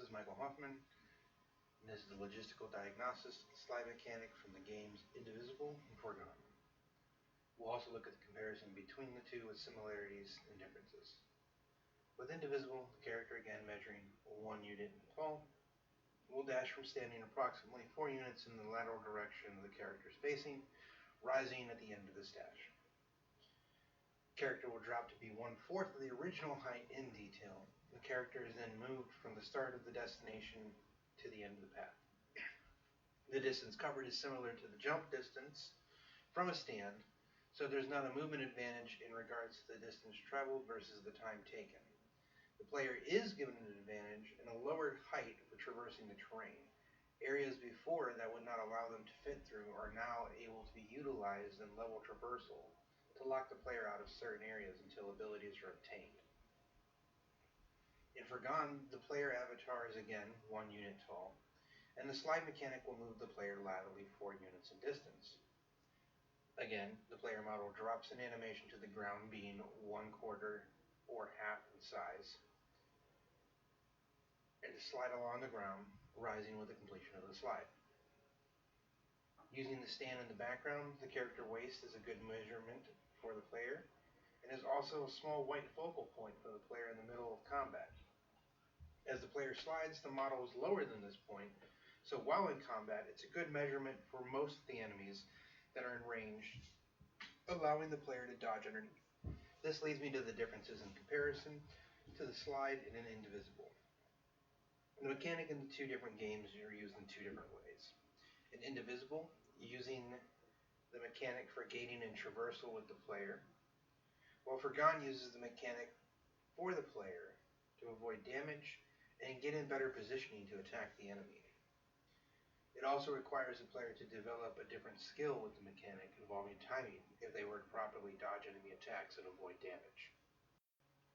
is Michael Hoffman, and this is the logistical diagnosis of the slide mechanic from the games Indivisible and Foregone. We'll also look at the comparison between the two with similarities and differences. With Indivisible, the character again measuring 1 unit in tall, will dash from standing approximately 4 units in the lateral direction the character is facing, rising at the end of this dash. Character will drop to be 1/4 of the original height in detail. The character is then moved from the start of the destination to the end of the path. The distance covered is similar to the jump distance from a stand, so there's not a movement advantage in regards to the distance traveled versus the time taken. The player is given an advantage in a lowered height for traversing the terrain. Areas before that would not allow them to fit through are now able to be utilized in level traversal to lock the player out of certain areas until abilities are obtained. In Foregone, the player avatar is again 1 unit tall, and the slide mechanic will move the player laterally 4 units in distance. Again, the player model drops an animation to the ground being 1/4 or half in size, and to slide along the ground, rising with the completion of the slide. Using the stand in the background, the character waist is a good measurement for the player, and is also a small white focal point for the player in the middle of combat. As the player slides, the model is lower than this point, so while in combat, it's a good measurement for most of the enemies that are in range, allowing the player to dodge underneath. This leads me to the differences in comparison to the slide and an Indivisible. The mechanic in the two different games are used in two different ways. In Indivisible, using the mechanic for gating and traversal with the player, while Foregone uses the mechanic for the player to avoid damage and get in better positioning to attack the enemy. It also requires the player to develop a different skill with the mechanic involving timing if they were to properly dodge enemy attacks and avoid damage.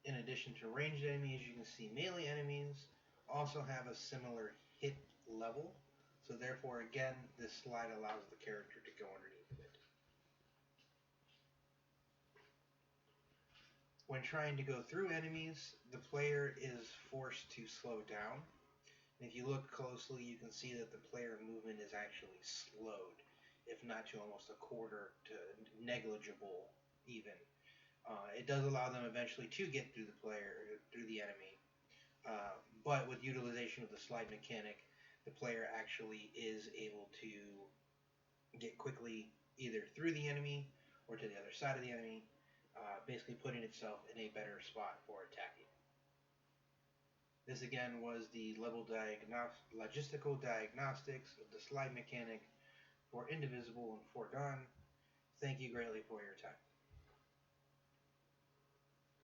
In addition to ranged enemies, you can see melee enemies also have a similar hit level, so therefore again this slide allows the character to go underneath of it. When trying to go through enemies, the player is forced to slow down. And if you look closely, you can see that the player movement is actually slowed, if not to almost a quarter to negligible even. It does allow them eventually to get through the enemy, but with utilization of the slide mechanic, the player actually is able to get quickly either through the enemy or to the other side of the enemy, basically putting itself in a better spot for attacking. This again was the logistical diagnostics of the slide mechanic for Indivisible and Foregone. Thank you greatly for your time.